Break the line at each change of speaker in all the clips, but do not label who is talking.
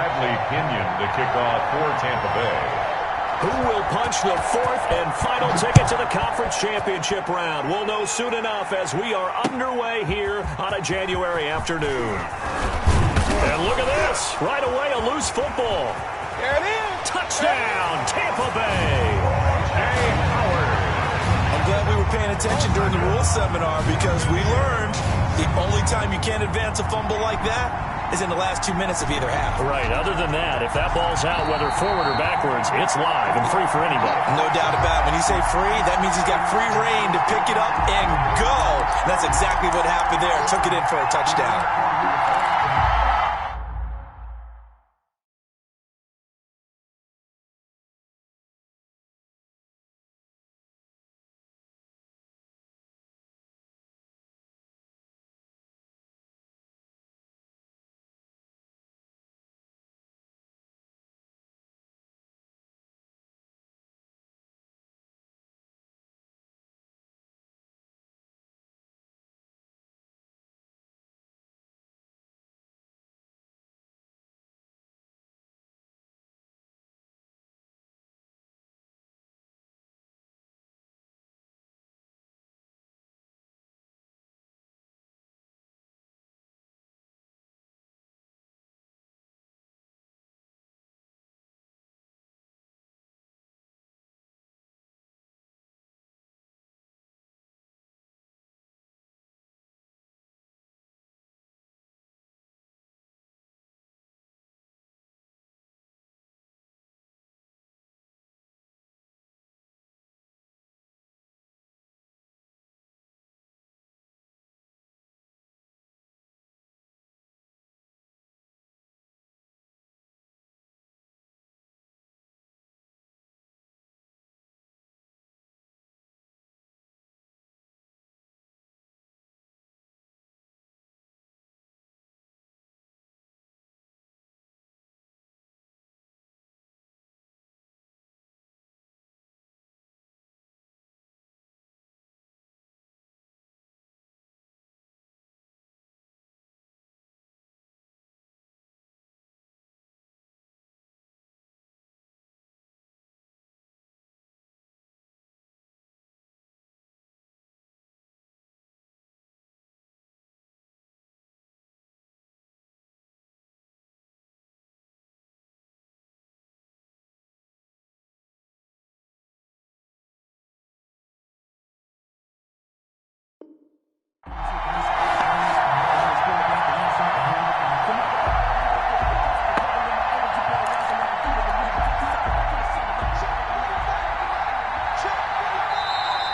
Bradley Pinion to kick off for Tampa Bay.
Who will punch the fourth and final ticket to the conference championship round? We'll know soon enough as we are underway here on a January afternoon. And look at this. Right away, a loose football.
There it is.
Touchdown, Tampa Bay.
Jay Howard.
I'm glad we were paying attention during the rules seminar because we learned the only time you can't advance a fumble like that is in the last 2 minutes of either half.
Right. Other than that, if that ball's out, whether forward or backwards, it's live and free for anybody.
No doubt about it. When you say free, that means he's got free reign to pick it up and go. And that's exactly what happened there. Took it in for a touchdown.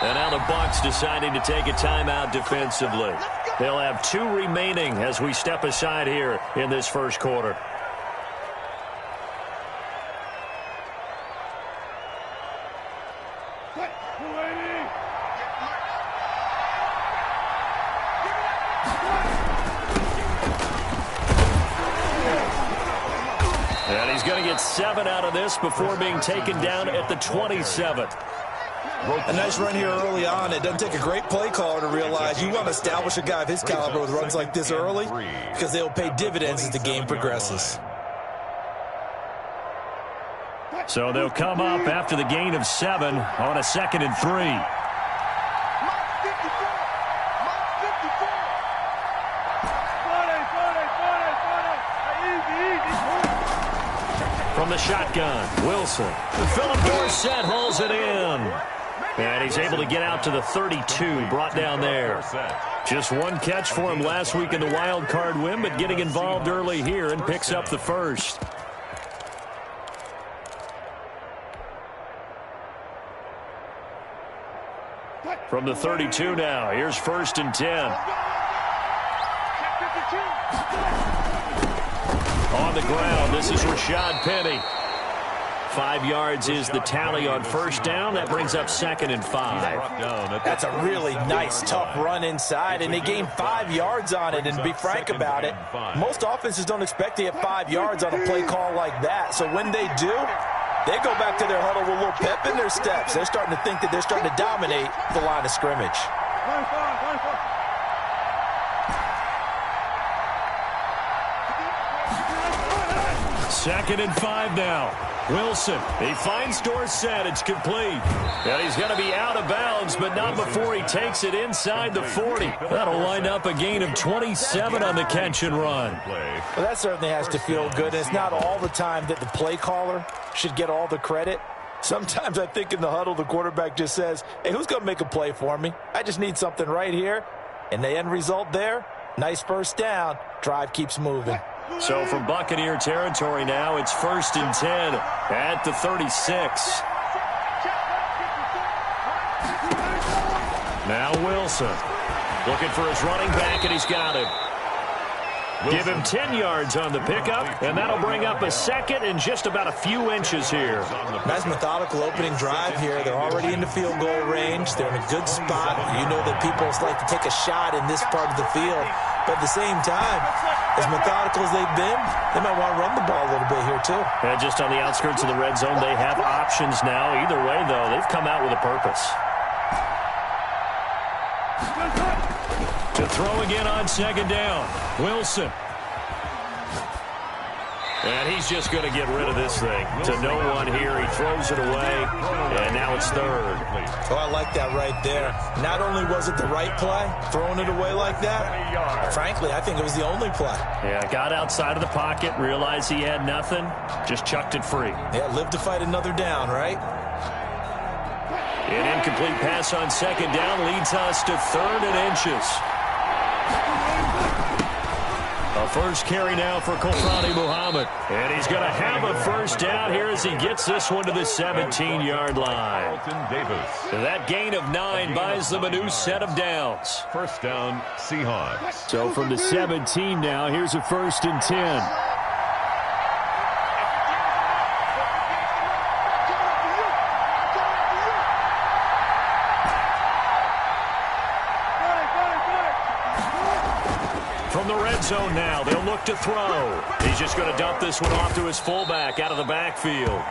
And now the Bucs deciding to take a timeout defensively. They'll have 2 remaining as we step aside here in this first quarter. And he's going to get 7 out of this before being taken down at the 27.
A nice run here early on. It doesn't take a great play caller to realize you want to establish a guy of his caliber with runs like this early because they'll pay dividends as the game progresses.
So they'll come up after the gain of 7 on a 2nd and 3. From the shotgun, Wilson. Philip Dorsett hauls it in. And he's able to get out to the 32, brought down there. Just 1 catch for him last week in the wild card win, but getting involved early here and picks up the first. From the 32 now, here's 1st and 10. On the ground, this is Rashad Penny. 5 yards is the tally on 1st down. That brings up 2nd and 5.
That's a really nice, tough run inside, and they gained 5 yards on it. And to be frank about it, most offenses don't expect to get 5 yards on a play call like that. So when they do, they go back to their huddle with a little pep in their steps. They're starting to think that they're starting to dominate the line of scrimmage.
2nd and 5 now. Wilson, he finds Dorsett. It's complete. And he's going to be out of bounds, but not before he takes it inside the 40. That'll wind up a gain of 27 on the catch and run.
Well, that certainly has to feel good. It's not all the time that the play caller should get all the credit. Sometimes I think in the huddle, the quarterback just says, hey, who's going to make a play for me? I just need something right here. And the end result there, nice first down. Drive keeps moving.
So from Buccaneer territory now, it's 1st and 10 at the 36. Now Wilson looking for his running back, and he's got him. Give him 10 yards on the pickup, and that'll bring up a 2nd and just about a few inches here.
Nice methodical opening drive here. They're already in the field goal range. They're in a good spot. You know that people like to take a shot in this part of the field. But at the same time, as methodical as they've been, they might want to run the ball a little bit here too.
And just on the outskirts of the red zone, they have options now. Either way, though, they've come out with a purpose. To throw again on 2nd down. Wilson. And he's just going to get rid of this thing. To no one here. He throws it away. And now it's 3rd.
Oh, I like that right there. Not only was it the right play, throwing it away like that, frankly, I think it was the only play.
Yeah, got outside of the pocket, realized he had nothing, just chucked it free.
Yeah, live to fight another down, right?
An incomplete pass on 2nd down leads us to 3rd and inches. A first carry now for Kofrani Muhammad. And he's going to have a first down here as he gets this one to the 17-yard line. That gain of 9 buys them a new set of downs.
First down, Seahawks.
So from the 17 now, here's a 1st and 10. From the red zone now, they'll look to throw. He's just going to dump this one off to his fullback out of the backfield.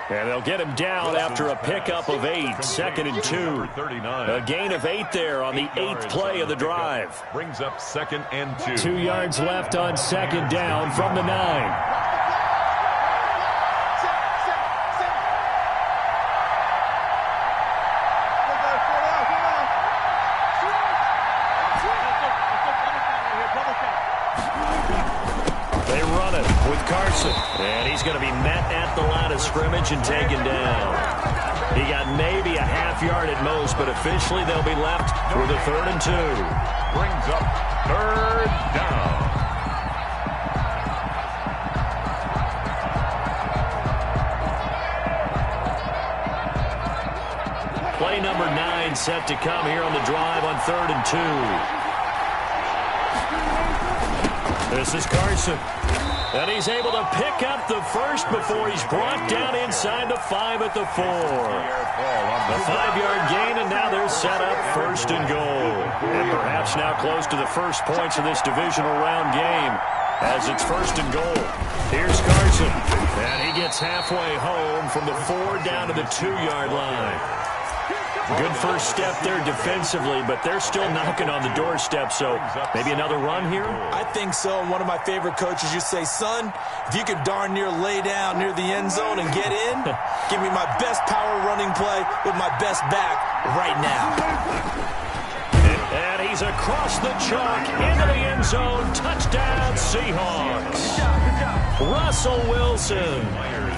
And they'll get him down after a pickup of 8, 2nd and 2. A gain of 8 there on the 8th play of the drive.
Brings up 2nd and 2.
2 yards left on 2nd down from the 9. And he's going to be met at the line of scrimmage and taken down. He got maybe a half yard at most, but officially they'll be left with a 3rd and 2.
Brings up 3rd down.
Play number 9 set to come here on the drive on 3rd and 2. This is Carson. And he's able to pick up the first before he's brought down inside the 5 at the 4. A 5-yard gain, and now they're set up 1st and goal. And perhaps now close to the first points of this divisional round game as it's 1st and goal. Here's Carson. And he gets halfway home from the 4 down to the 2-yard line. Good first step there defensively, but they're still knocking on the doorstep, so maybe another run here?
I think so. And one of my favorite coaches used to say, son, if you could darn near lay down near the end zone and get in, give me my best power running play with my best back right now.
And he's across the chalk into the end zone. Touchdown, Seahawks. Russell Wilson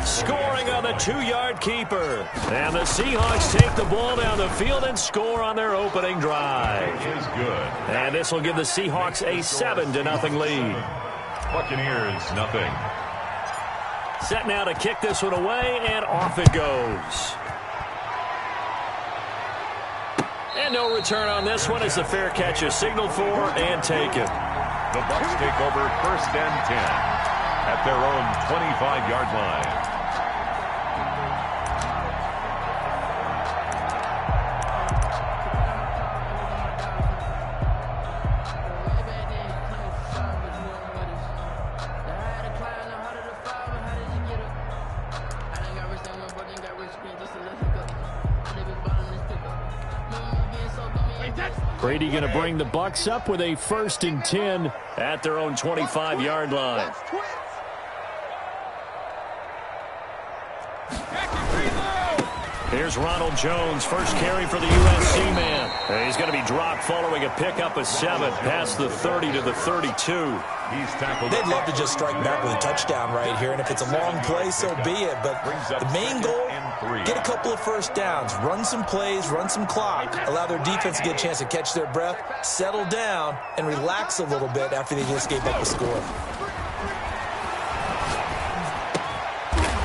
scoring on the 2-yard keeper. And the Seahawks take the ball down the field and score on their opening drive.
Is good.
And this will give the Seahawks a 7-0 lead.
Buccaneers, nothing.
Set now to kick this one away, and off it goes. And no return on this one as the fair catch is signaled for and taken.
The Bucs take over 1st and 10 at their own 25-yard line.
Brady going to bring the Bucs up with a 1st and 10 at their own 25-yard line. Here's Ronald Jones, first carry for the USC man. And he's going to be dropped following a pickup of 7 past the 30 to the 32.
He's tackled.
They'd love to just strike back with a touchdown right here, and if it's a long play, so be it. But the main goal, get a couple of first downs, run some plays, run some clock, allow their defense to get a chance to catch their breath, settle down, and relax a little bit after they just gave up a score.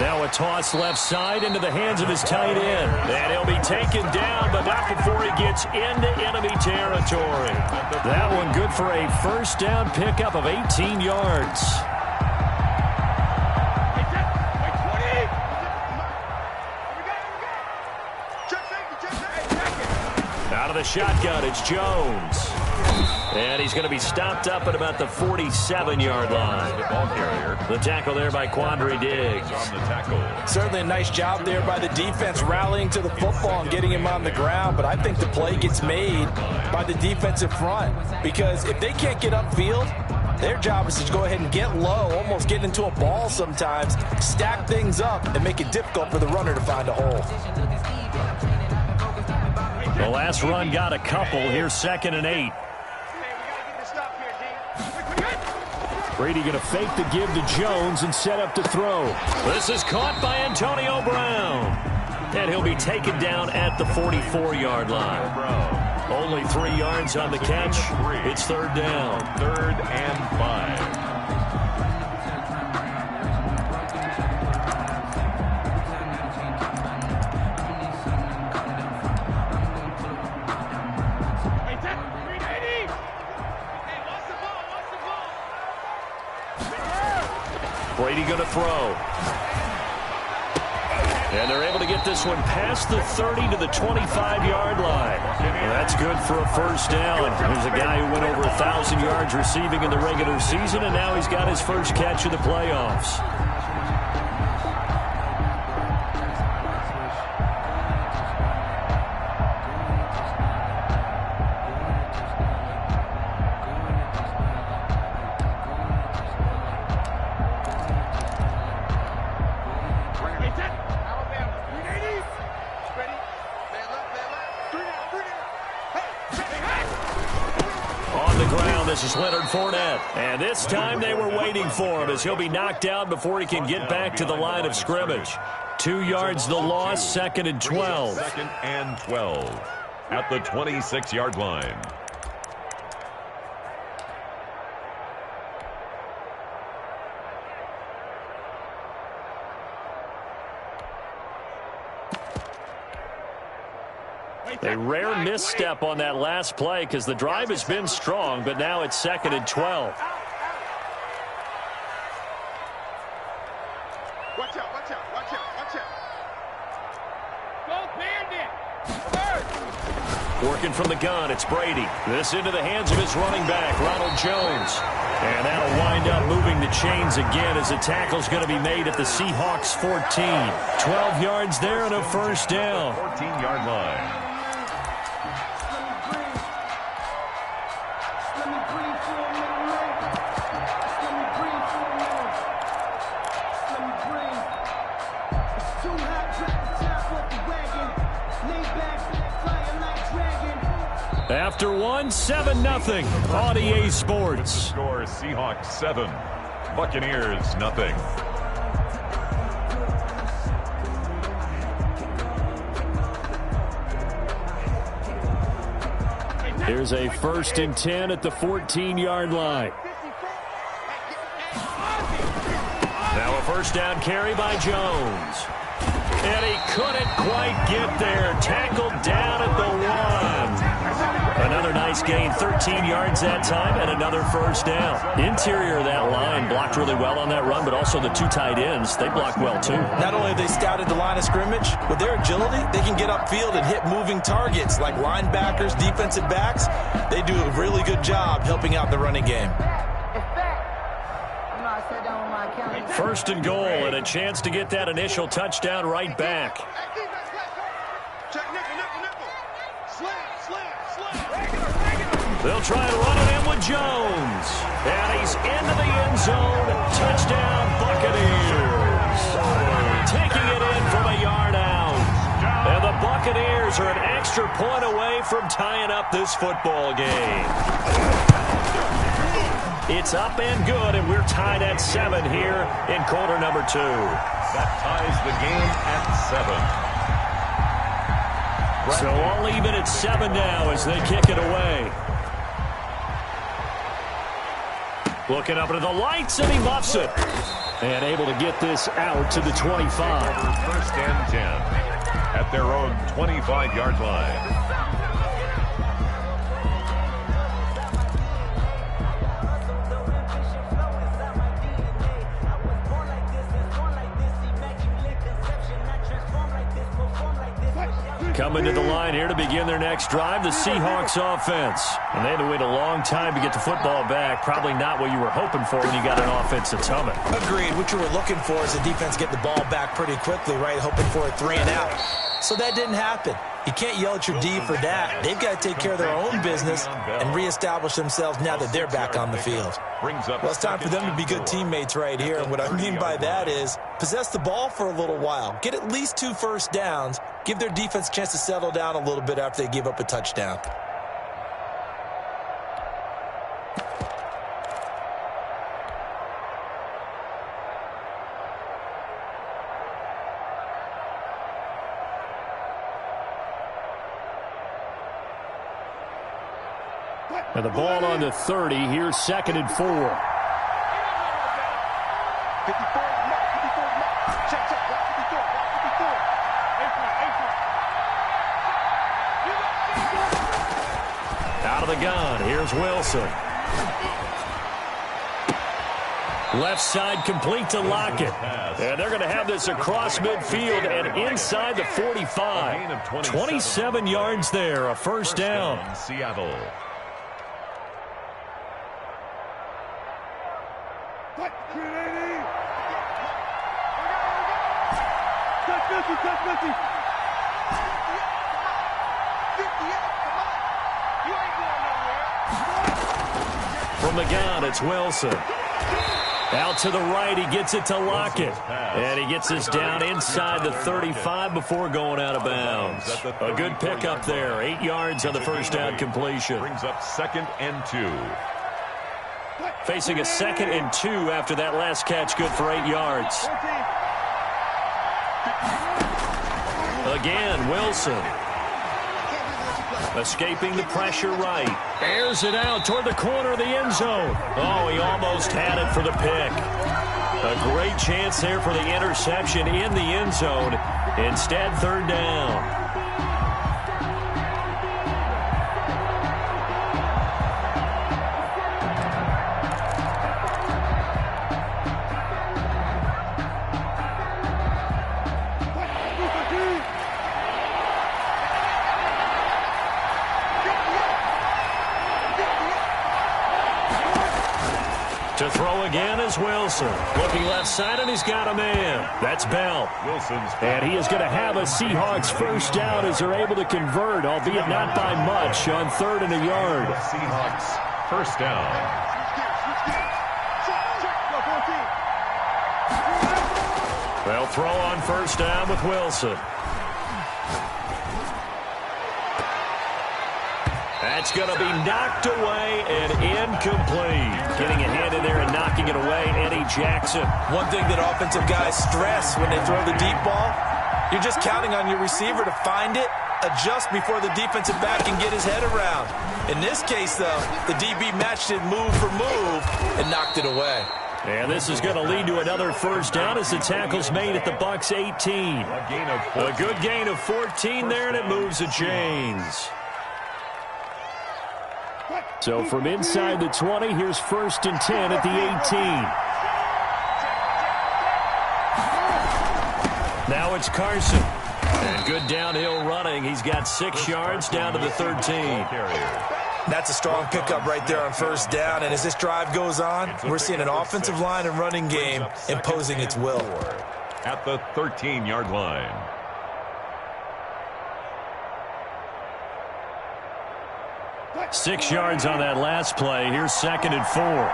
Now a toss left side into the hands of his tight end. And he'll be taken down, but not before he gets into enemy territory. That one good for a first down pickup of 18 yards. Out of the shotgun, it's Jones. And he's going to be stopped up at about the 47-yard line. The tackle there by Quandre Diggs.
Certainly a nice job there by the defense rallying to the football and getting him on the ground. But I think the play gets made by the defensive front. Because if they can't get upfield, their job is to go ahead and get low, almost get into a ball sometimes, stack things up, and make it difficult for the runner to find a hole.
The last run got a couple. Here's 2nd and 8. Brady going to fake the give to Jones and set up to throw. This is caught by Antonio Brown. And he'll be taken down at the 44-yard line. Only 3 yards on the catch. It's 3rd down.
3rd and 5.
Brady going to throw. And they're able to get this one past the 30 to the 25-yard line. Well, that's good for a first down. There's a guy who went over 1,000 yards receiving in the regular season, and now he's got his first catch of the playoffs. This is Leonard Fournette, and this time they were waiting for him as he'll be knocked out before he can get back to the line of scrimmage. 2 yards the loss, 2nd and 12.
2nd and 12 at the 26-yard line.
A rare misstep on that last play because the drive has been strong, but now it's 2nd and 12.
Watch out, watch out, watch out, watch out. Go Bandit!
Working from the gun, it's Brady. This into the hands of his running back, Ronald Jones. And that'll wind up moving the chains again as the tackle's going to be made at the Seahawks 14. 12 yards there and a first down.
14-yard line.
After 7-0 on EA Sports.
Score Seahawks 7, Buccaneers 0.
Here's a 1st and 10 at the 14-yard line. Now a first down carry by Jones. And he couldn't quite get there. Tackled down at the 1. Another nice gain, 13 yards that time, and another first down. Interior of that line blocked really well on that run, but also the 2 tight ends, they blocked well too.
Not only have they scouted the line of scrimmage, with their agility, they can get upfield and hit moving targets like linebackers, defensive backs. They do a really good job helping out the running game.
1st and goal, and a chance to get that initial touchdown right back. They'll try to run it in with Jones. And he's into the end zone. Touchdown, Buccaneers. Taking it in from a yard out. And Buccaneers are an extra point away from tying up this football game. It's up and good, and we're tied at 7 here in quarter number 2.
That ties the game at 7.
So all even at 7 now as they kick it away. Looking up into the lights, and he muffs it. And able to get this out to the 25.
First and 10 at their own 25-yard line.
Coming to the line here to begin their next drive, the Seahawks offense. And they had to wait a long time to get the football back. Probably not what you were hoping for when you got an offense that's humming.
Agreed. What you were looking for is the defense get the ball back pretty quickly, right? Hoping for a 3 and out. So that didn't happen. You can't yell at your D for that. They've got to take care of their own business and reestablish themselves now that they're back on the field. Well, it's time for them to be good teammates right here. And what I mean by that is possess the ball for a little while. Get at least 2 first downs. Give their defense a chance to settle down a little bit after they give up a touchdown.
And the ball on the 30. Here's 2nd and 4.
54, mark, 54, mark. Check, check, block 54, block 54.
Out of the gun. Here's Wilson. Left side complete to Lockett. And they're going to have this across midfield and inside the 45. 27 yards there, a first down.
Seattle.
From the gun, it's Wilson. Out to the right, he gets it to Lockett. And he gets this down inside the 35 before going out of bounds. A good pickup there. 8 yards on the first down completion.
Brings up 2nd and 2.
Facing a 2nd and 2 after that last catch, good for 8 yards. Again, Wilson. Escaping the pressure right. Airs it out toward the corner of the end zone. Oh, he almost had it for the pick. A great chance there for the interception in the end zone. Instead, 3rd down. To throw again is Wilson. Looking left side, and he's got a man. That's Bell. And he is going to have a Seahawks first down as they're able to convert, albeit not by much, on 3rd and a yard.
Seahawks first down.
They'll throw on first down with Wilson. That's going to be knocked away and incomplete. Getting a hand in there and knocking it away, Eddie Jackson.
One thing that offensive guys stress when they throw the deep ball, you're just counting on your receiver to find it, adjust before the defensive back can get his head around. In this case, though, the DB matched it move for move and knocked it away.
And this is going to lead to another first down as the tackle's made at the Bucs 18. A good gain of 14 there, and it moves the chains. So from inside the 20, here's 1st and 10 at the 18. Now it's Carson. And good downhill running. He's got 6 yards down to the 13.
That's a strong pickup right there on first down. And as this drive goes on, we're seeing an offensive line and running game imposing its will.
At the 13-yard line.
Six yards on that last play. Here's 2nd and 4.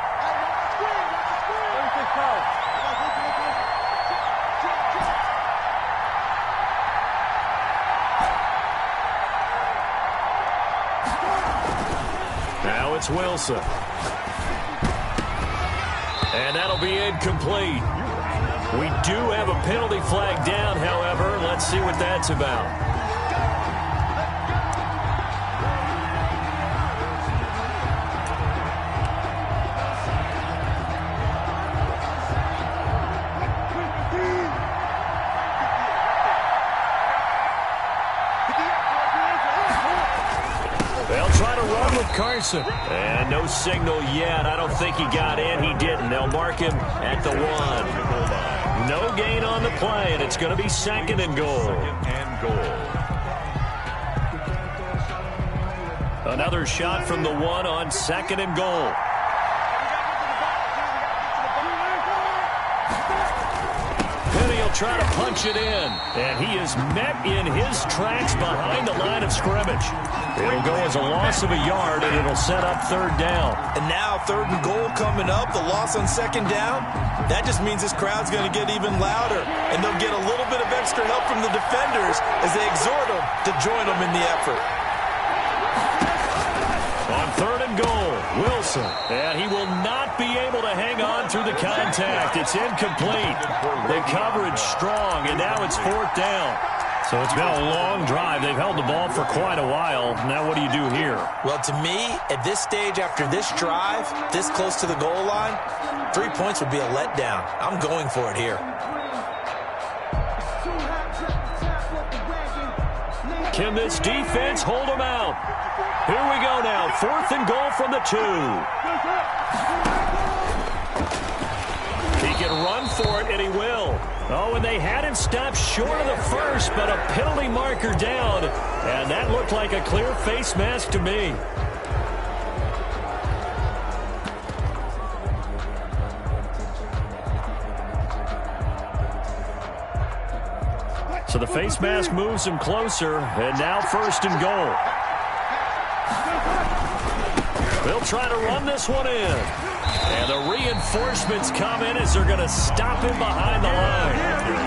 it's Wilson. And that'll be incomplete. We do have a penalty flag down, however. Let's see what that's about. They'll try to run with Carson. And no signal yet. I don't think he got in. He didn't. They'll mark him at the 1. No gain on the play, and it's going to be second and goal. Another shot from the 1 on second and goal. Penny will try to punch it in, and he is met in his tracks behind the line of scrimmage. It'll go as a loss of a yard, and it'll set up third down.
And now third and goal coming up, the loss on second down. That just means this crowd's going to get even louder, and they'll get a little bit of extra help from the defenders as they exhort them to join them in the effort.
On third and goal, Wilson. And he will not be able to hang on through the contact. It's incomplete. The coverage strong, and now it's fourth down. So it's been a long drive. They've held the ball for quite a while. Now what do you do here?
Well, to me, at this stage after this drive, this close to the goal line, 3 points would be a letdown. I'm going for it here.
Can this defense hold them out? Here we go now. Fourth and goal from the 2. He can run for it, and he will. Oh, and they had him stopped short of the first, but a penalty marker down. And that looked like a clear face mask to me. So the face mask moves him closer, and now first and goal. They'll try to run this one in. And the reinforcements come in as they're going to stop him behind the line.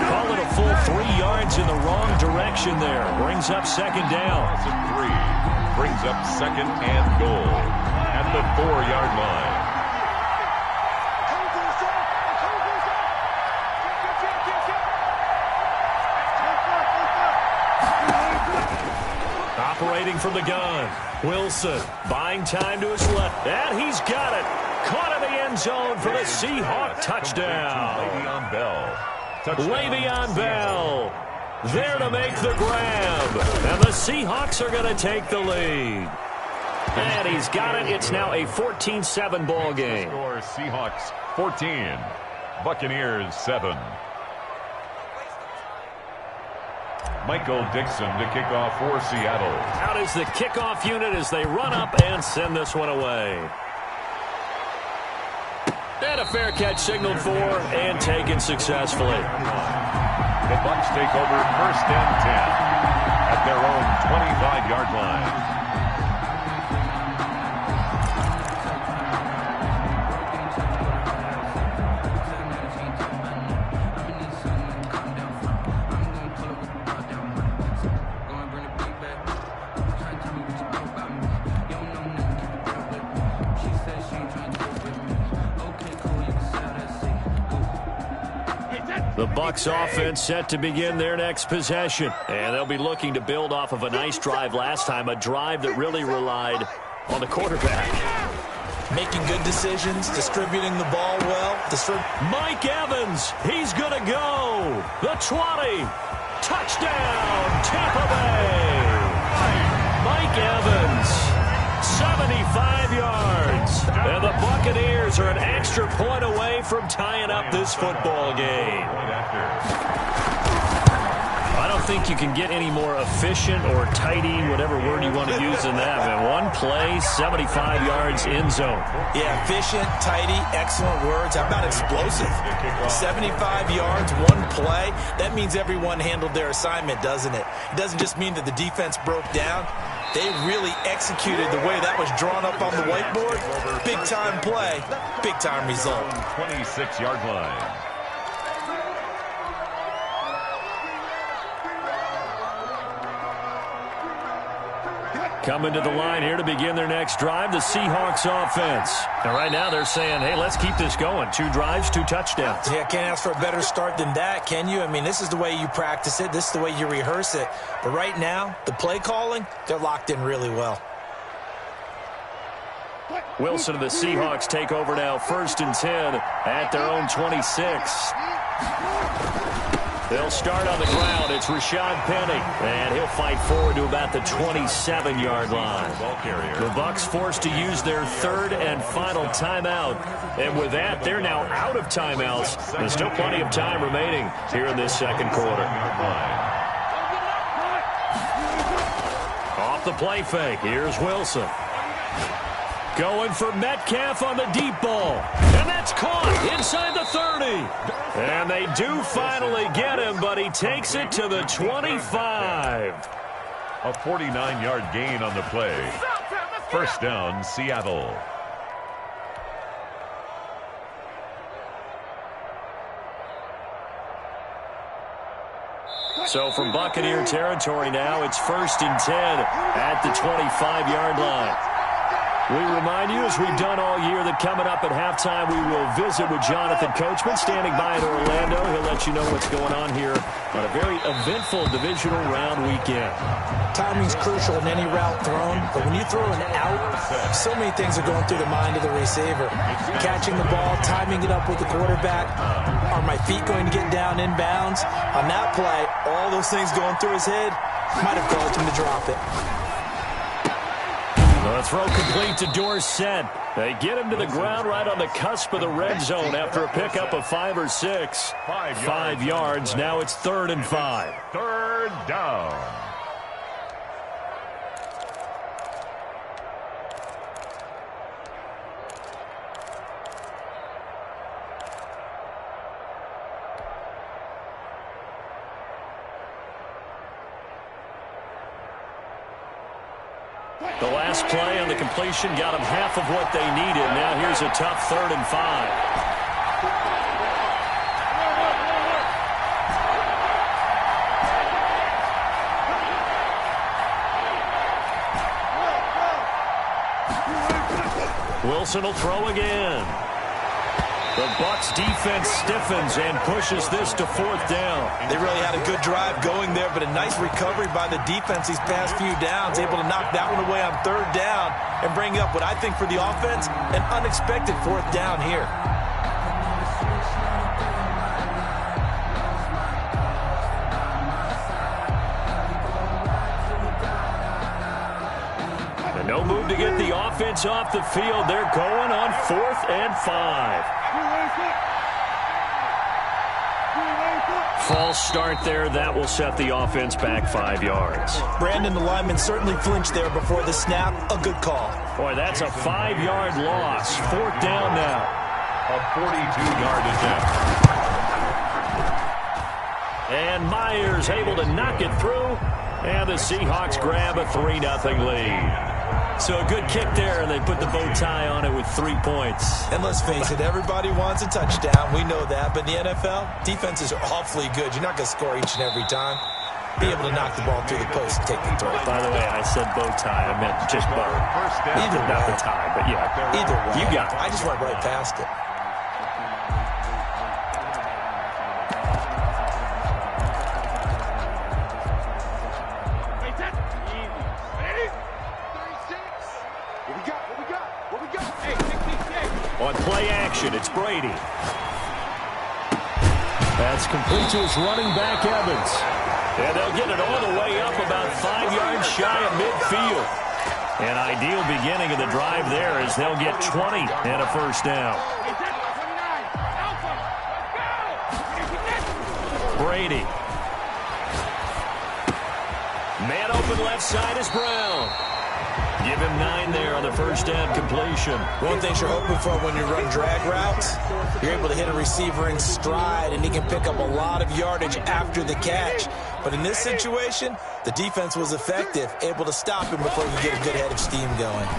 Call it a full 3 yards in the wrong direction there. Brings up second down.
3 brings up second and goal at the 4-yard line.
Operating from the gun. Wilson buying time to his left. And he's got it. Caught in the end zone for the Seahawk touchdown. Le'Veon Bell there to make the grab. And the Seahawks are going to take the lead. And he's got it. It's now a 14-7 ball game.
Score Seahawks 14, Buccaneers 7. Michael Dixon to kick off for Seattle.
Out is the kickoff unit as they run up and send this one away. And a fair catch signaled for and taken successfully.
The Bucs take over first and 10 at their own 25-yard line.
The Bucs offense set to begin their next possession. And they'll be looking to build off of a nice drive last time, a drive that really relied on the quarterback.
Making good decisions, distributing the ball well.
Mike Evans, he's going to go. The 20. Touchdown, Tampa Bay. Mike Evans, 75 yards. And the Buccaneers are an extra point away from tying up this football game. I don't think you can get any more efficient or tidy, whatever word you want to use in that. Man, one play, 75 yards in zone.
Yeah, efficient, tidy, excellent words. How about explosive? 75 yards, one play. That means everyone handled their assignment, doesn't it? It doesn't just mean that the defense broke down. They really executed the way that was drawn up on the whiteboard. Big-time play, big-time result.
26-yard line.
Coming to the line here to begin their next drive, the Seahawks offense. And right now they're saying, hey, let's keep this going. 2 drives, 2 touchdowns.
Yeah, can't ask for a better start than that, can you? I mean, this is the way you practice it. This is the way you rehearse it. But right now, the play calling, they're locked in really well.
Wilson and the Seahawks take over now, 1st and 10 at their own 26. They'll start on the ground. It's Rashad Penny, and he'll fight forward to about the 27-yard line. The Bucs forced to use their 3rd and final timeout, and with that, they're now out of timeouts. There's still plenty of time remaining here in this 2nd quarter. Off the play fake, here's Wilson. Going for Metcalf on the deep ball. And that's caught inside the 30. And they do finally get him, but he takes it to the 25.
A 49-yard gain on the play. 1st down, Seattle.
So from Buccaneer territory now, it's 1st and 10 at the 25-yard line. We remind you, as we've done all year, that coming up at halftime, we will visit with Jonathan Coachman, standing by in Orlando. He'll let you know what's going on here on a very eventful divisional round weekend.
Timing's crucial in any route thrown, but when you throw an out, so many things are going through the mind of the receiver. Catching the ball, timing it up with the quarterback. Are my feet going to get down inbounds? On that play, all those things going through his head might have caused him to drop it.
The throw complete to Dorsett. They get him to the ground right on the cusp of the red zone after a pickup of 5 or 6. 5 yards. Now it's 3rd and 5.
3rd down.
The last play on the completion got them half of what they needed. Now here's a tough 3rd and 5. Wilson will throw again. The Bucs defense stiffens and pushes this to 4th down.
They really had a good drive going there, but a nice recovery by the defense these past few downs, able to knock that one away on 3rd down and bring up what I think for the offense, an unexpected 4th down here.
And no move to get the offense off the field. They're going on 4th and 5. False start there. That will set the offense back 5 yards.
Brandon, the lineman, certainly flinched there before the snap. A good call.
Boy, that's a 5-yard loss. 4th down now.
A 42-yard attempt.
And Myers able to knock it through. And the Seahawks grab a 3-0 lead. So a good kick there, and they put the bow tie on it with 3 points.
And let's face it, everybody wants a touchdown. We know that. But in the NFL, defenses are awfully good. You're not going to score each and every time. Be able to knock the ball through the post and take the throw.
By the way, I said bow tie. I meant just bow.
Either way.
Not the tie, but yeah.
Either way.
You got it.
I just went right past it.
On play action, it's Brady. That's complete to his running back, Evans. And they'll get it all the way up about 5 yards shy of midfield. An ideal beginning of the drive there as they'll get 20 and a 1st down. Brady. Man open left side is Brown. Give him 9 there on the 1st down completion.
One thing you're hoping for when you run drag routes, you're able to hit a receiver in stride, and he can pick up a lot of yardage after the catch. But in this situation, the defense was effective, able to stop him before he could get a good head of steam going.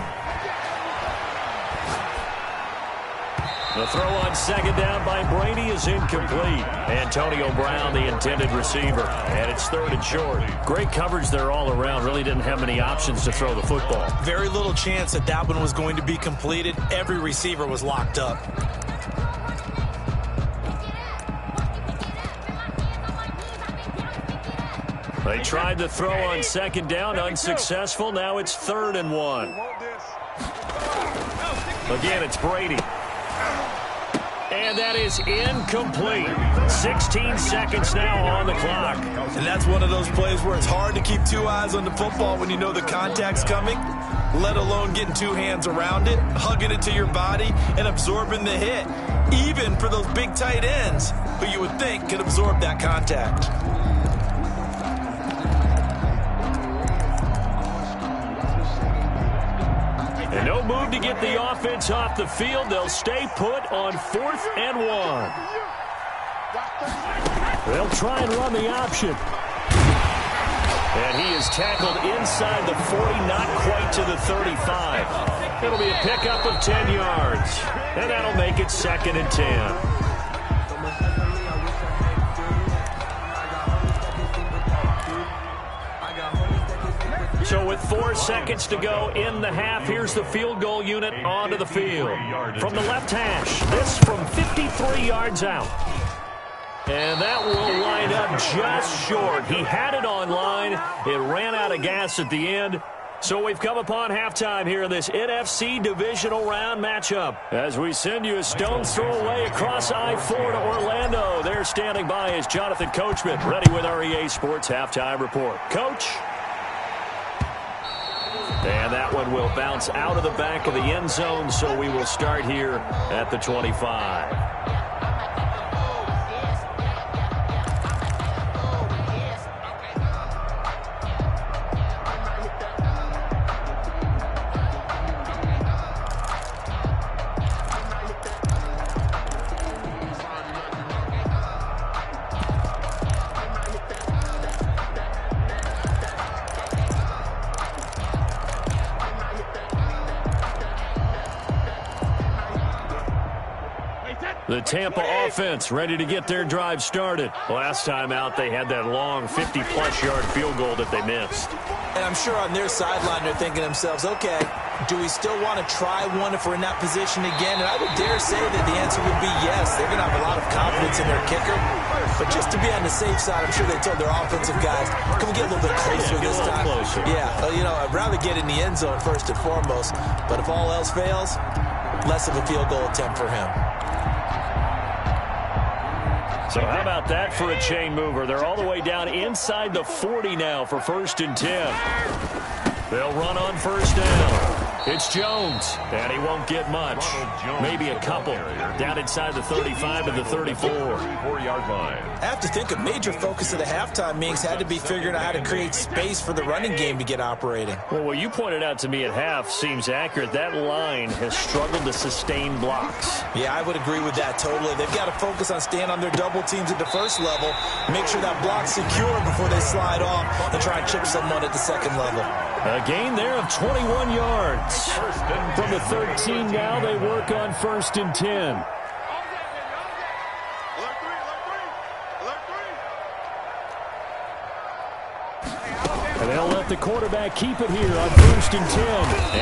The throw on second down by Brady is incomplete. Antonio Brown, the intended receiver. And it's third and short. Great coverage there all around. Really didn't have many options to throw the football.
Very little chance that that one was going to be completed. Every receiver was locked up.
They tried to throw on second down, unsuccessful. Now it's 3rd and 1. Again, it's Brady. And that is incomplete. 16 seconds now on the clock.
And that's one of those plays where it's hard to keep two eyes on the football when you know the contact's coming, let alone getting two hands around it, hugging it to your body, and absorbing the hit. Even for those big tight ends who you would think could absorb that contact.
And no move to get the offense off the field. They'll stay put on 4th and 1. They'll try and run the option. And he is tackled inside the 40, not quite to the 35. It'll be a pickup of 10 yards. And that'll make it 2nd and 10. So with 4 seconds to go in the half, here's the field goal unit onto the field. From the left hash, this from 53 yards out. And that will line up just short. He had it on line. It ran out of gas at the end. So we've come upon halftime here in this NFC divisional round matchup. As we send you a stone's throw away across I-4 to Orlando. There standing by is Jonathan Coachman, ready with our EA Sports Halftime Report. Coach? And that one will bounce out of the back of the end zone, so we will start here at the 25. The Tampa offense ready to get their drive started. Last time out, they had that long 50-plus yard field goal that they missed.
And I'm sure on their sideline they're thinking to themselves, okay, do we still want to try one if we're in that position again? And I would dare say that the answer would be yes. They're going to have a lot of confidence in their kicker. But just to be on the safe side, I'm sure they told their offensive guys, can we get a little bit closer this time?
Closer.
Yeah, well, you know, I'd rather get in the end zone first and foremost. But if all else fails, less of a field goal attempt for him.
So how about that for a chain mover? They're all the way down inside the 40 now for 1st and 10. They'll run on 1st down. It's Jones, and he won't get much. Maybe a couple. Down inside the 35 and the 34.
4-yard line.
I have to think a major focus of the halftime meetings had to be figuring out how to create space for the running game to get operating.
Well, what you pointed out to me at half seems accurate. That line has struggled to sustain blocks.
Yeah, I would agree with that totally. They've got to focus on staying on their double teams at the first level, make sure that block's secure before they slide off and try and chip someone at the second level.
A gain there of 21 yards. From the 13 now, they work on 1st and 10. And they'll let the quarterback keep it here on 1st and 10.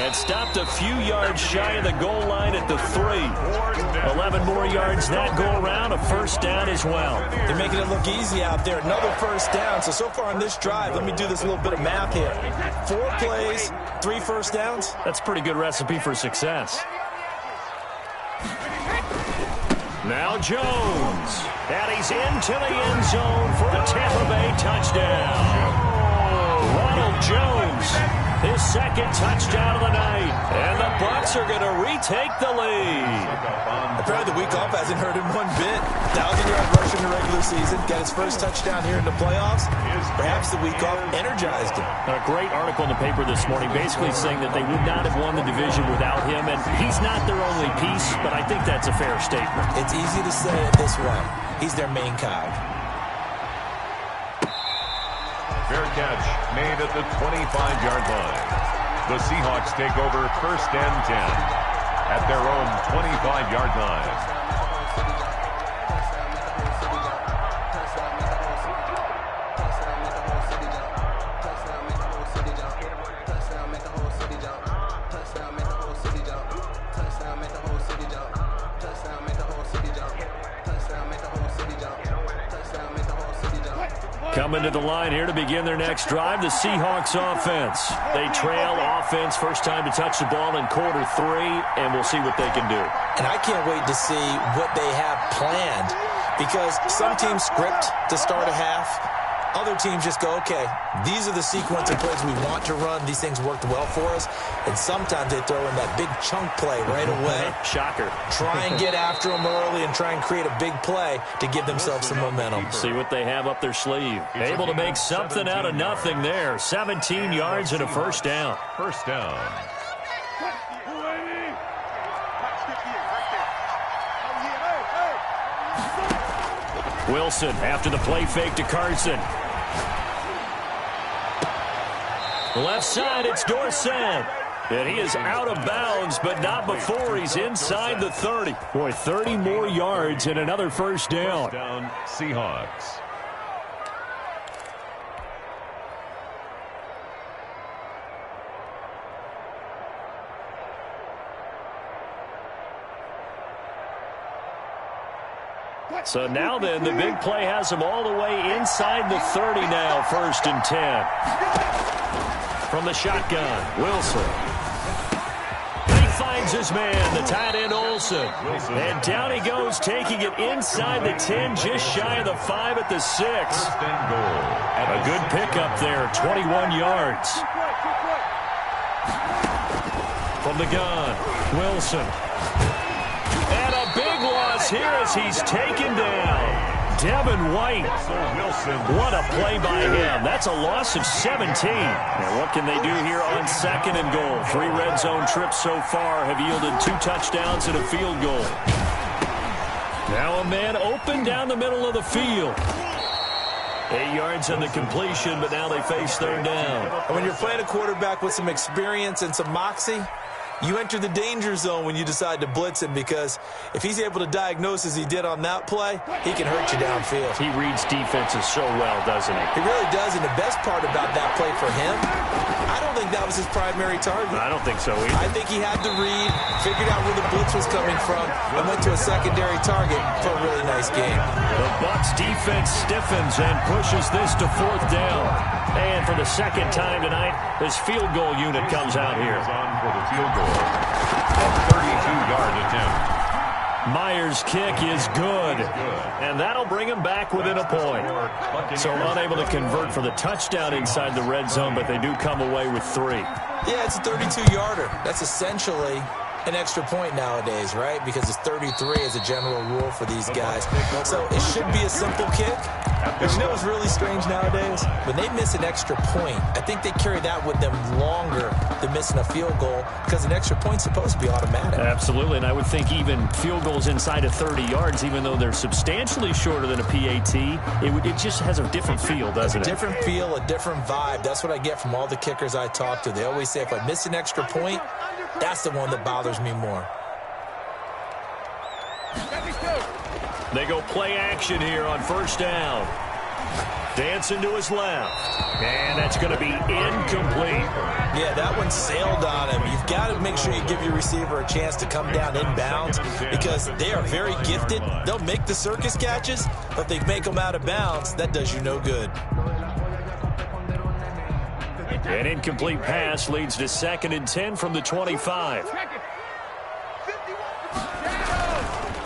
And stopped a few yards shy of the goal line at the 3. 11 more yards that go around, a 1st down as well.
They're making it look easy out there. Another 1st down. So far on this drive, let me do this little bit of math here. 4 plays, 3 1st downs.
That's a pretty good recipe for success. Now Jones. And he's into the end zone for a Tampa Bay touchdown. Ronald Jones, his 2nd touchdown of the night. And the Bucs are going to retake the lead.
Apparently the week off hasn't hurt him one bit. 1,000-yard rush in the regular season. Got his first touchdown here in the playoffs. Perhaps the week off energized him.
A great article in the paper this morning basically saying that they would not have won the division without him. And he's not their only piece, but I think that's a fair statement.
It's easy to say it this way. He's their main cog.
Fair catch made at the 25-yard line. The Seahawks take over 1st and 10. at their own 25-yard line.
Coming to the line here to begin their next drive, the Seahawks offense. They trail offense, first time to touch the ball in quarter 3, and we'll see what they can do.
And I can't wait to see what they have planned, because some teams script to start a half. Other teams just go, okay, these are the sequence of plays we want to run. These things worked well for us. And sometimes they throw in that big chunk play right away.
Shocker.
Try and get after them early and try and create a big play to give themselves some momentum.
See what they have up their sleeve. Able to make something out of nothing there. 17 yards and a first down.
First down.
Wilson after the play fake to Carson. Left side, it's Dorsett. And he is out of bounds, but not before he's inside the 30. Boy, 30 more yards and another first down.
First down, Seahawks.
So now then, the big play has him all the way inside the 30 now, 1st and 10. From the shotgun, Wilson. He finds his man, the tight end Olsen. And down he goes, taking it inside the 10, just shy of the 5 at the 6. A good pickup there, 21 yards. From the gun, Wilson. And a big loss here as he's taken down. Devin White. What a play by him. That's a loss of 17. Now what can they do here on 2nd and goal? 3 red zone trips so far have yielded 2 touchdowns and a field goal. Now a man open down the middle of the field. 8 yards on the completion, but now they face 3rd down.
And when you're playing a quarterback with some experience and some moxie, you enter the danger zone when you decide to blitz him, because if he's able to diagnose as he did on that play, he can hurt you downfield.
He reads defenses so well, doesn't he?
He really does, and the best part about that play for him, I don't think that was his primary target.
I don't think so either.
I think he had to read, figured out where the blitz was coming from, and went to a secondary target for a really nice game.
The Bucs defense stiffens and pushes this to 4th down. And for the 2nd time tonight, this field goal unit comes out here.
On for the field goal. A 32-yard attempt.
Myers' kick is good. And that'll bring him back within a point. So unable to convert for the touchdown inside the red zone, but they do come away with 3.
Yeah, it's a 32-yarder. That's essentially an extra point nowadays, right? Because it's 33 as a general rule for these guys. So it should be a simple kick. But you know what's really strange nowadays? When they miss an extra point, I think they carry that with them longer than missing a field goal, because an extra point's supposed to be automatic.
Absolutely, and I would think even field goals inside of 30 yards, even though they're substantially shorter than a PAT, it just has a different feel, doesn't it?
A different feel, a different vibe. That's what I get from all the kickers I talk to. They always say, if I miss an extra point, that's the one that bothers me more.
They go play action here on 1st down. Dancing to his left. And that's going to be incomplete.
Yeah, that one sailed on him. You've got to make sure you give your receiver a chance to come down inbounds, because they are very gifted. They'll make the circus catches, but if they make them out of bounds, that does you no good.
An incomplete pass leads to 2nd and 10 from the 25.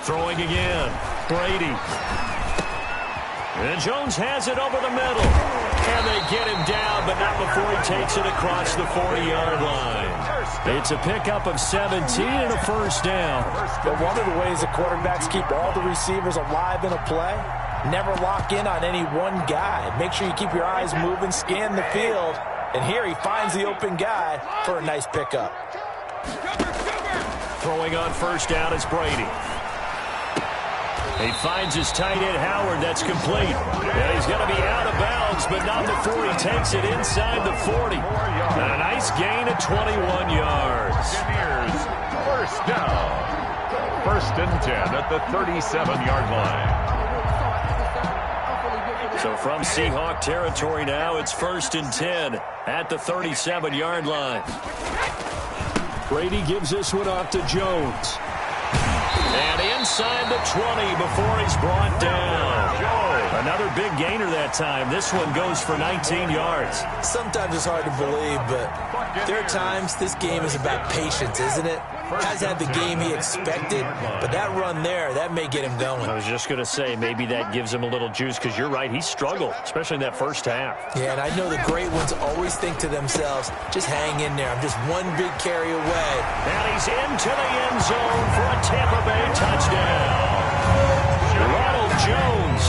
Throwing again. Brady. And Jones has it over the middle. And they get him down, but not before he takes it across the 40-yard line. It's a pickup of 17 and a first down.
But one of the ways the quarterbacks keep all the receivers alive in a play, never lock in on any one guy. Make sure you keep your eyes moving, scan the field. And here he finds the open guy for a nice pickup.
Throwing on 1st down is Brady. He finds his tight end Howard. That's complete. And he's going to be out of bounds, but not before he takes it inside the 40. And a nice gain of 21 yards.
First down. First and 10 at the 37-yard line.
So from Seahawk territory now, it's first and 10 at the 37-yard line. Brady gives this one off to Jones. And inside the 20 before he's brought down. Another big gainer that time. This one goes for 19 yards.
Sometimes it's hard to believe, but there are times this game is about patience, isn't it? Has had the game he expected, but that run there, that may get him going.
I was just going to say, maybe that gives him a little juice, because you're right, he struggled, especially in that first half.
Yeah, and I know the great ones always think to themselves, just hang in there. I'm just one big carry away.
And he's into the end zone for a Tampa Bay touchdown. Ronald Jones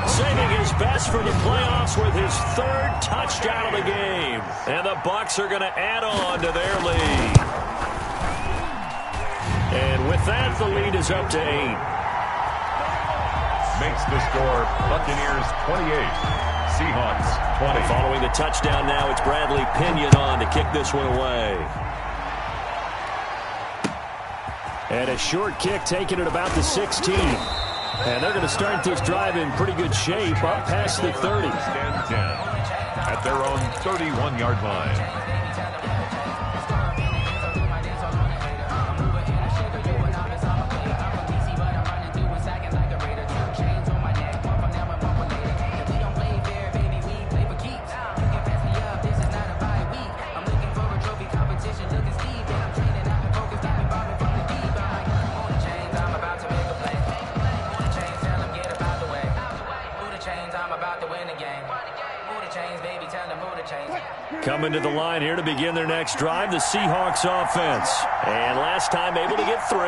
saving his best for the playoffs with his third touchdown of the game. And the Bucs are going to add on to their lead. And with that, the lead is up to 8.
Makes the score Buccaneers 28, Seahawks 20.
Following the touchdown now, it's Bradley Pinion on to kick this one away. And a short kick taken at about the 16. And they're going to start this drive in pretty good shape up past the 30.
Stand 10 at their own 31-yard line.
Coming to the line here to begin their next drive, the Seahawks offense. And last time able to get 3.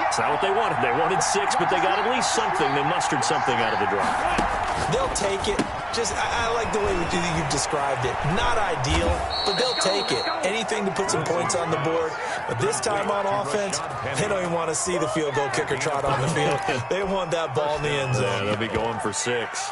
It's not what they wanted. They wanted 6, but they got at least something. They mustered something out of the drive.
They'll take it. I like the way you've described it. Not ideal, but they'll take it. Anything to put some points on the board. But this time on offense, they don't even want to see the field goal kicker trot on the field. They want that ball in the end zone.
Yeah, they'll be going for 6.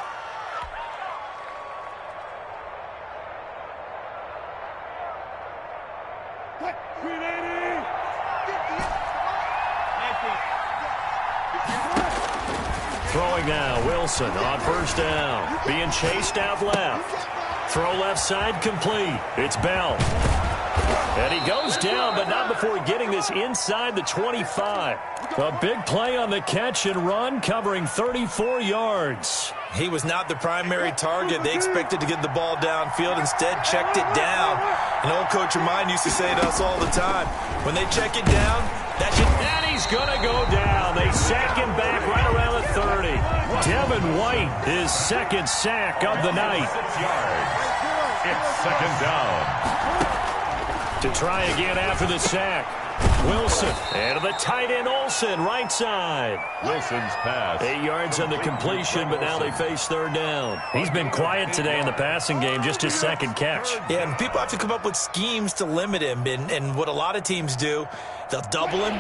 Throwing now, Wilson on first down. Being chased out left. Throw left side complete. It's Bell. And he goes down, but not before getting this inside the 25. A big play on the catch and run, covering 34 yards.
He was not the primary target. They expected to get the ball downfield. Instead, checked it down. An old coach of mine used to say to us all the time, when they check it down, that should...
And he's going to go down. They sack him back right around the 30. Devin White, his second sack of the night.
6 yards. It's second down.
To try again after the sack. Wilson. And the tight end Olsen, right side.
Wilson's pass.
8 yards on the completion, but now they face third down. He's been quiet today in the passing game, just his second catch.
Yeah, and people have to come up with schemes to limit him. And what a lot of teams do, they'll double him,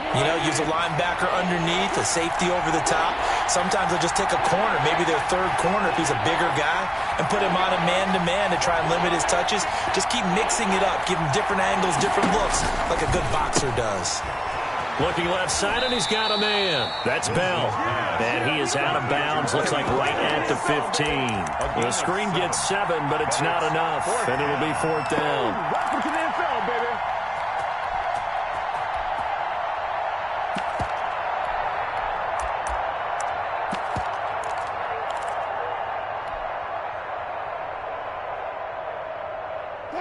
use a linebacker underneath, a safety over the top. Sometimes they'll just take a corner, maybe their third corner if he's a bigger guy, and put him on a man-to-man to try and limit his touches. Just keep mixing it up, give him different angles, different looks, like a good boxer does.
Looking left side, and he's got a man. That's Bell. And he is out of bounds, looks like right at the 15. The screen gets 7, but it's not enough, and it'll be fourth down.
Welcome to the NFL, baby.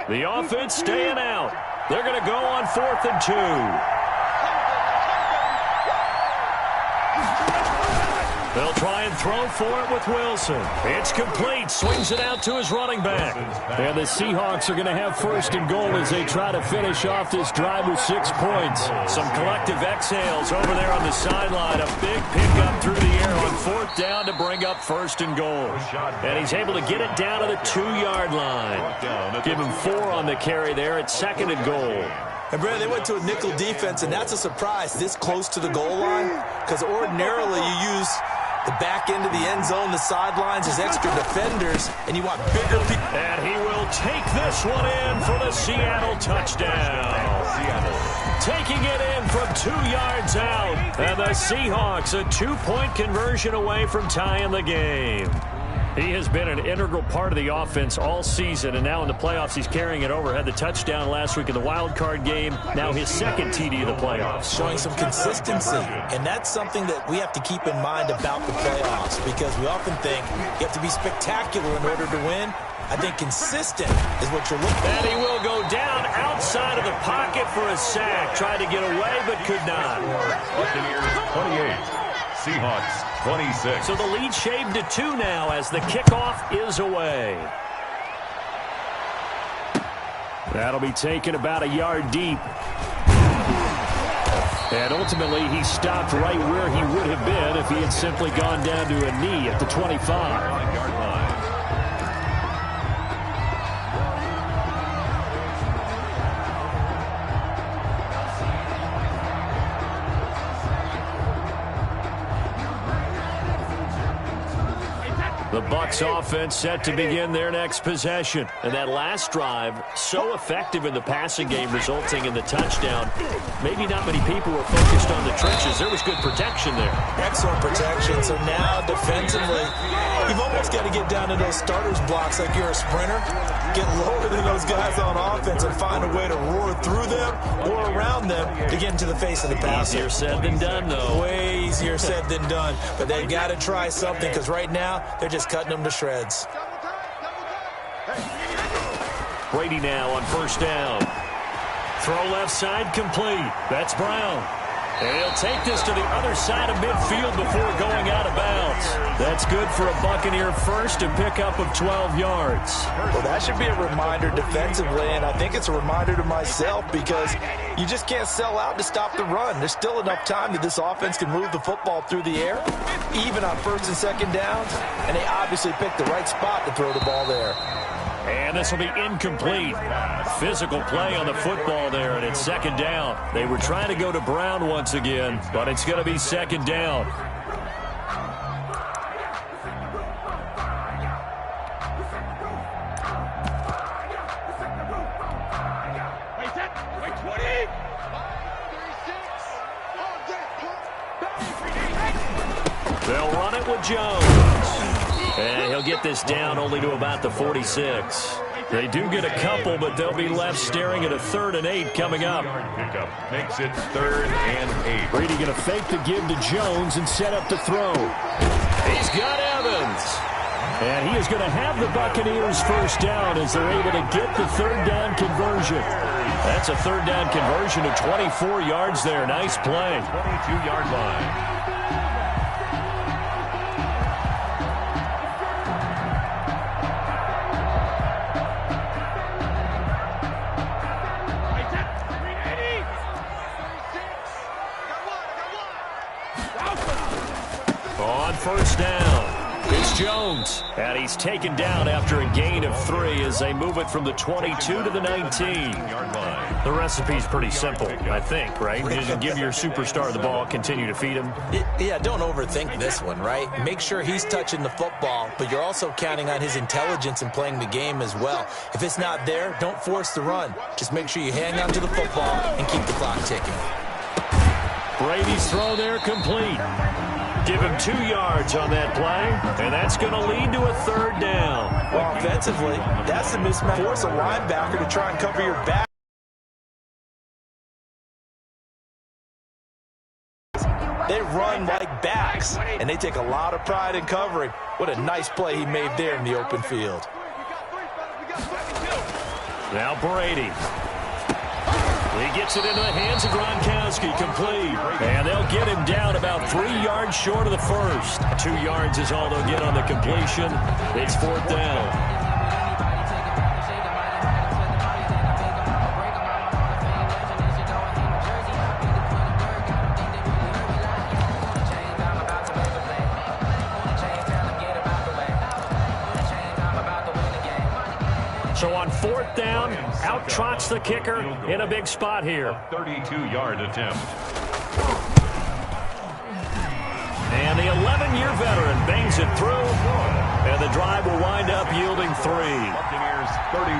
The offense staying out. They're going to go on 4th and 2. They'll try and throw for it with Wilson. It's complete. Swings it out to his running back. And the Seahawks are going to have first and goal as they try to finish off this drive with 6 points. Some collective exhales over there on the sideline. A big pickup through the air on 4th down to bring up first and goal. And he's able to get it down to the 2-yard line. Give him 4 on the carry there at 2nd and goal.
And, Brad, they went to a nickel defense, and that's a surprise this close to the goal line, because ordinarily you use the back end of the end zone, the sidelines as extra defenders, and you want bigger people.
And he will take this one in for the Seattle touchdown.
Seattle.
taking it in from 2 yards out. And the Seahawks a 2-point conversion away from tying the game. He has been an integral part of the offense all season, and now in the playoffs he's carrying it over. Had the touchdown last week in the wild card game. Now his second TD of the playoffs.
Showing some consistency, and that's something that we have to keep in mind about the playoffs, because we often think you have to be spectacular in order to win. I think consistent is what you're looking for.
And he will go down outside of the pocket for a sack. Tried to get away, but could not.
Buccaneers 28, Seahawks 26.
So the lead shaved to 2 now as the kickoff is away. That'll be taken about a yard deep. And ultimately, he stopped right where he would have been if he had simply gone down to a knee at the 25. The Bucs offense set to begin their next possession. And that last drive, so effective in the passing game, resulting in the touchdown. Maybe not many people were focused on the trenches. There was good protection there.
Excellent protection. So now defensively, you've almost got to get down to those starters blocks like you're a sprinter. Get lower than those guys on offense and find a way to roar through them or around them to get into the face of the passer.
Easier said than done, though.
Way easier said than done. But they've got to try something, because right now they're just cutting them to shreds.
Brady now on first down. Throw left side complete. That's Brown. And he'll take this to the other side of midfield before going out of bounds. That's good for a Buccaneer first, a pickup of 12 yards.
Well, that should be a reminder defensively, and I think it's a reminder to myself, because you just can't sell out to stop the run. There's still enough time that this offense can move the football through the air, even on first and second downs, and they obviously picked the right spot to throw the ball there.
And this will be incomplete. Physical play on the football there, and it's second down. They were trying to go to Brown once again, but it's going to be second down. They'll run it with Jones. And he'll get this down only to about the 46. They do get a couple, but they'll be left staring at a 3rd and 8 coming up.
Pickup makes it 3rd and 8.
Brady going to fake the give to Jones and set up to throw. He's got Evans. And he is going to have the Buccaneers first down as they're able to get the 3rd down conversion. That's a 3rd down conversion of 24 yards there. Nice play.
22-yard line.
On first down, it's Jones. And he's taken down after a gain of 3 as they move it from the 22 to the 19. The recipe's pretty simple, I think, right? Just give your superstar the ball, continue to feed him.
Yeah, don't overthink this one, right? Make sure he's touching the football, but you're also counting on his intelligence in playing the game as well. If it's not there, don't force the run. Just make sure you hang on to the football and keep the clock ticking.
Brady's throw there complete. Give him 2 yards on that play, and that's going to lead to a 3rd down.
Well, offensively, that's the mismatch. Force a linebacker to try and cover your back. They run like backs, and they take a lot of pride in covering. What a nice play he made there in the open field.
Now Brady. He gets it into the hands of Gronkowski, complete. And they'll get him down about 3 yards short of the first. 2 yards is all they'll get on the completion. It's 4th down. So on 4th down, out trots the kicker in a big spot here.
A 32-yard attempt.
And the 11-year veteran bangs it through. And the drive will wind up yielding 3.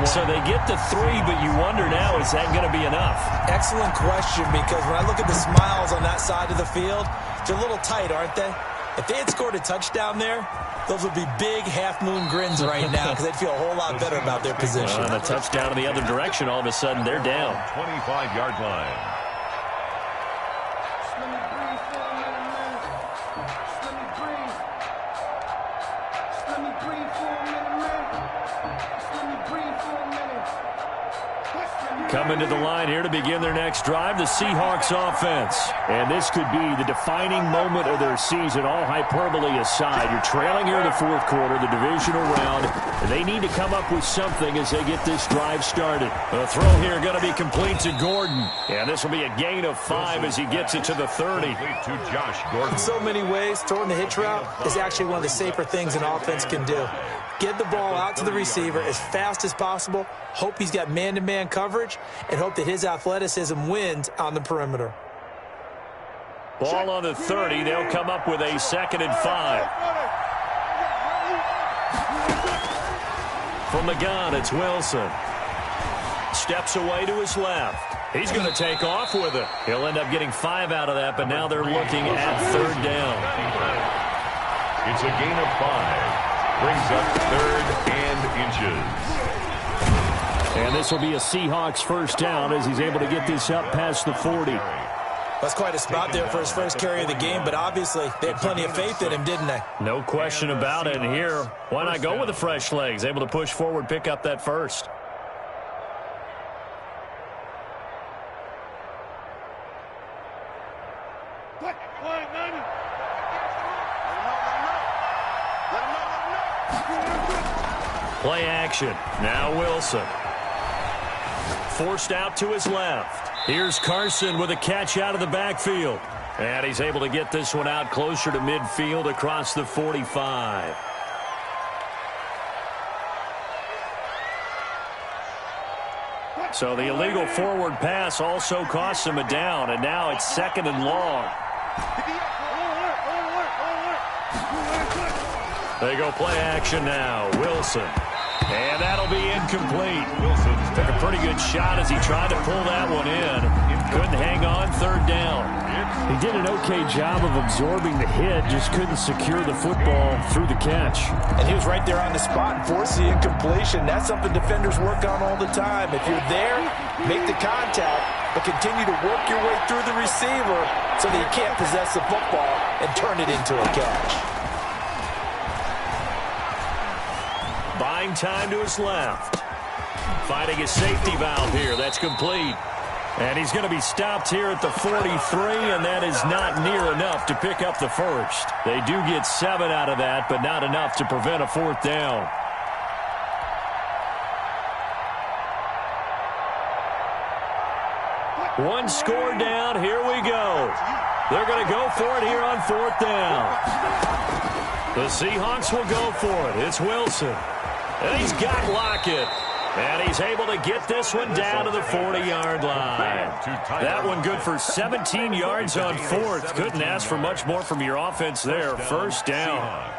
So they get to 3, but you wonder now, is that going to be enough?
Excellent question, because when I look at the smiles on that side of the field, they're a little tight, aren't they? If they had scored a touchdown there, those would be big half-moon grins right now because they'd feel a whole lot better about their position.
And a touchdown in the other direction, all of a sudden they're down.
25-yard line.
Coming to the line here to begin their next drive, the Seahawks offense. And this could be the defining moment of their season, all hyperbole aside. You're trailing here in the fourth quarter, the divisional round, and they need to come up with something as they get this drive started. The throw here going to be complete to Gordon. And this will be a gain of 5 as he gets it to the 30.
To Josh Gordon.
In so many ways, throwing the hitch route is actually one of the safer things an offense can do. Get the ball out to the receiver as fast as possible, hope he's got man-to-man coverage, and hope that his athleticism wins on the perimeter.
Ball on the 30. They'll come up with a 2nd and 5. From the gun, it's Wilson. Steps away to his left. He's going to take off with it. He'll end up getting 5 out of that, but now they're looking at 3rd down.
It's a gain of 5. Brings up 3rd and inches.
And this will be a Seahawks first down as he's able to get this up past the 40.
That's quite a spot there for his first carry of the game, but obviously they had plenty of faith in him, didn't they?
No question about it. And here, why not go with the fresh legs? Able to push forward, pick up that first. Play action. Now Wilson. Forced out to his left. Here's Carson with a catch out of the backfield. And he's able to get this one out closer to midfield across the 45. So the illegal forward pass also costs him a down, and now it's 2nd and long. They go play action now. Wilson. And that'll be incomplete. Wilson took a pretty good shot as he tried to pull that one in. Couldn't hang on, 3rd down. He did an okay job of absorbing the hit, just couldn't secure the football through the catch.
And he was right there on the spot and forced the incompletion. That's something defenders work on all the time. If you're there, make the contact, but continue to work your way through the receiver so that he can't possess the football and turn it into a catch.
Buying time to his left. Finding his safety valve here. That's complete. And he's going to be stopped here at the 43, and that is not near enough to pick up the first. They do get 7 out of that, but not enough to prevent a 4th down. One score down. Here we go. They're going to go for it here on 4th down. The Seahawks will go for it. It's Wilson. And he's got Lockett. And he's able to get this one down to the 40-yard line. That one good for 17 yards on 4th. Couldn't ask for much more from your offense there. First down.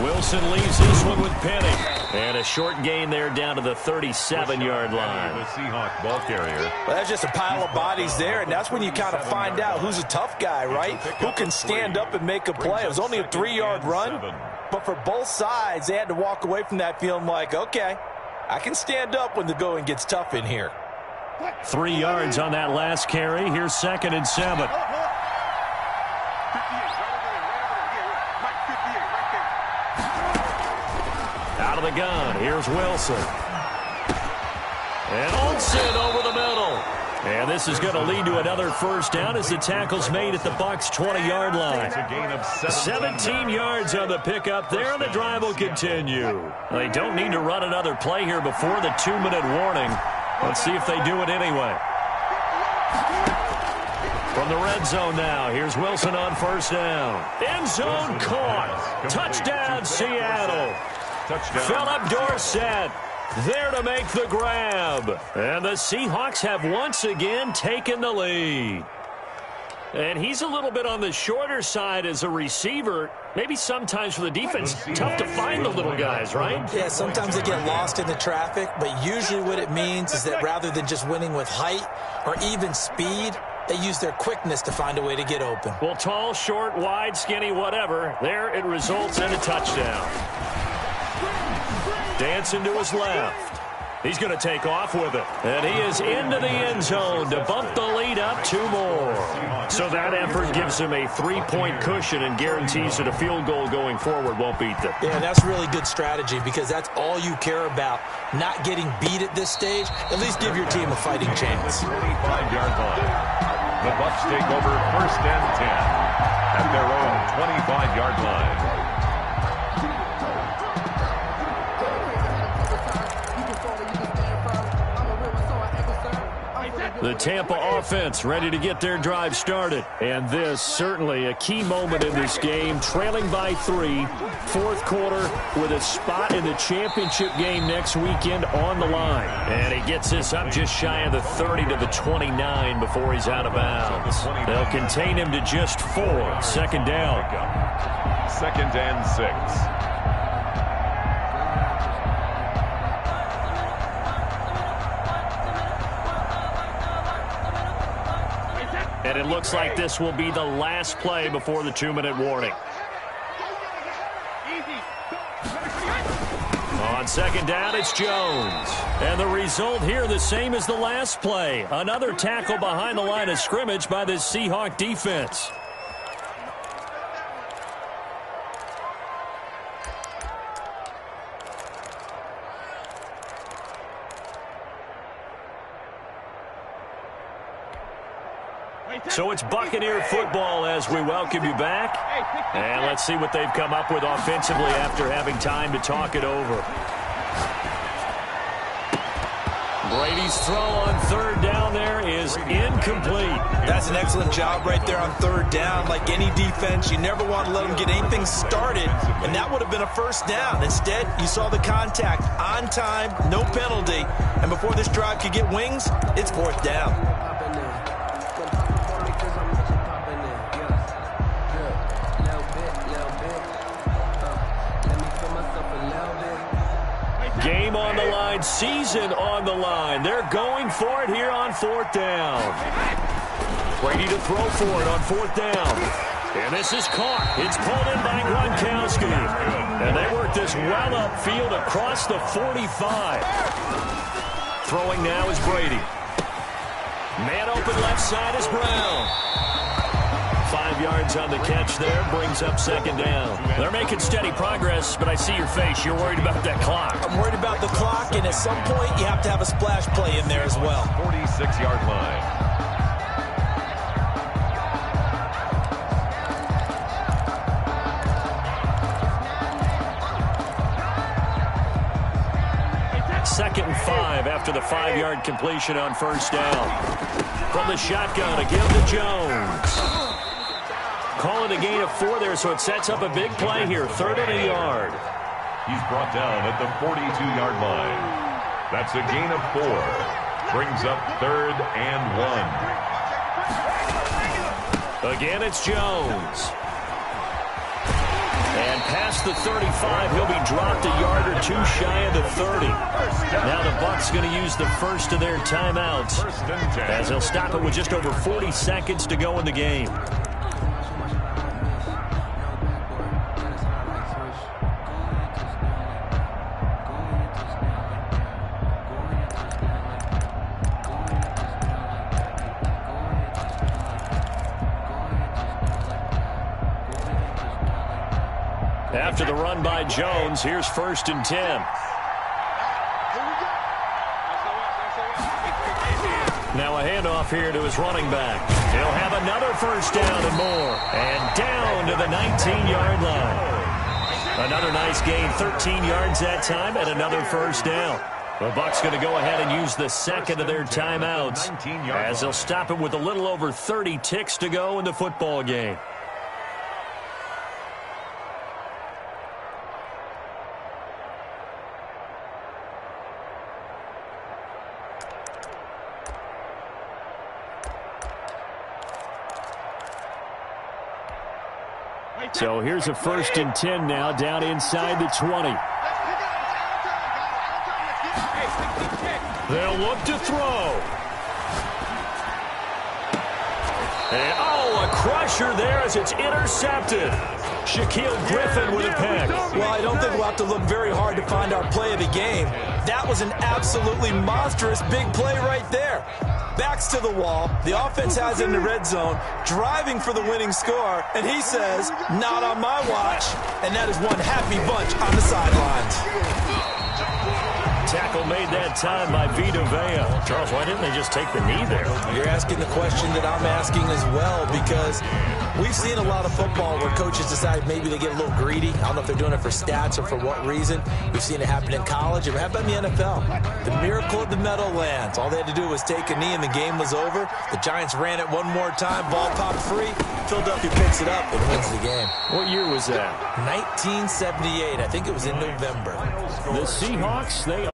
Wilson leaves this one with Penny. And a short gain there down to the 37-yard line.
The Seahawk ball carrier.
Well, that's just a pile of bodies there, and that's when you kind of find out who's a tough guy, right? Who can stand up and make a play. It was only a 3-yard run, but for both sides, they had to walk away from that feeling like, okay, I can stand up when the going gets tough in here.
3 yards on that last carry. Here's 2nd and 7. Out of the gun, here's Wilson. And Olsen over the middle. And this is going to lead to another first down as the tackle's made at the Bucs' 20-yard line.
It's a gain of
17 yards on the pickup there, and the drive will continue. They don't need to run another play here before the 2-minute warning. Let's see if they do it anyway. From the red zone now, here's Wilson on first down. End zone caught. Touchdown, Seattle. Philip Dorsett there to make the grab. And the Seahawks have once again taken the lead. And he's a little bit on the shorter side as a receiver. Maybe sometimes for the defense, tough to find the little guys, right?
Yeah, sometimes they get lost in the traffic, but usually what it means is that rather than just winning with height or even speed, they use their quickness to find a way to get open.
Well, tall, short, wide, skinny, whatever. There it results in a touchdown. Dancing to his left. He's going to take off with it. And he is into the end zone to bump the lead up 2 more. So that effort gives him a 3-point cushion and guarantees that a field goal going forward won't beat them.
Yeah, that's really good strategy because that's all you care about. Not getting beat at this stage. At least give your team a fighting chance.
25-yard line. The Bucs take over 1st and 10 at their own 25-yard line.
The Tampa offense ready to get their drive started. And this certainly a key moment in this game. Trailing by 3, 4th quarter with a spot in the championship game next weekend on the line. And he gets this up just shy of the 30 to the 29 before he's out of bounds. They'll contain him to just 4. 2nd down.
2nd and 6.
And it looks like this will be the last play before the 2-minute warning. On 2nd down, it's Jones. And the result here the same as the last play. Another tackle behind the line of scrimmage by this Seahawk defense. So it's Buccaneer football as we welcome you back. And let's see what they've come up with offensively after having time to talk it over. Brady's throw on 3rd down there is incomplete.
That's an excellent job right there on 3rd down. Like any defense, you never want to let them get anything started, and that would have been a 1st down. Instead, you saw the contact on time, no penalty, and before this drive could get wings, it's 4th down.
Game on the line, season on the line. They're going for it here on 4th down. Brady to throw for it on 4th down. And this is caught. It's pulled in by Gronkowski. And they work this well upfield across the 45. Throwing now is Brady. Man open left side is Brown. 5 yards on the catch there, brings up 2nd down. They're making steady progress, but I see your face. You're worried about that clock.
I'm worried about the clock, and at some point, you have to have a splash play in there as well.
46-yard line.
Second and 5 after the 5-yard completion on 1st down. From the shotgun, again to Jones. Call it a gain of 4 there, so it sets up a big play here. 3rd and a yard.
He's brought down at the 42-yard line. That's a gain of 4. Brings up 3rd and 1.
Again, it's Jones. And past the 35, he'll be dropped a yard or 2 shy of the 30. Now the Bucs going to use the first of their timeouts as they'll stop it with just over 40 seconds to go in the game. After the run by Jones, here's 1st and 10. Now a handoff here to his running back. He'll have another 1st down and more. And down to the 19-yard line. Another nice gain, 13 yards that time, and another 1st down. The Bucs going to go ahead and use the 2nd of their timeouts as they'll stop it with a little over 30 ticks to go in the football game. So here's a 1st and 10 now, down inside the 20. They'll look to throw. And, a crusher there as it's intercepted. Shaquille Griffin with a pick.
Well, I don't think we'll have to look very hard to find our play of the game. That was an absolutely monstrous big play right there. Backs to the wall. The offense has it in the red zone, driving for the winning score, and he says, not on my watch. And that is one happy bunch on the sidelines.
Tackle made that time by Vita Vea. Charles, why didn't they just take the knee there?
You're asking the question that I'm asking as well, because we've seen a lot of football where coaches decide maybe they get a little greedy. I don't know if they're doing it for stats or for what reason. We've seen it happen in college. It happened in the NFL. The miracle of the Meadowlands. All they had to do was take a knee and the game was over. The Giants ran it one more time. Ball popped free. Philadelphia picks it up and wins the game.
What year was that?
1978. I think it was in November.
The Seahawks, they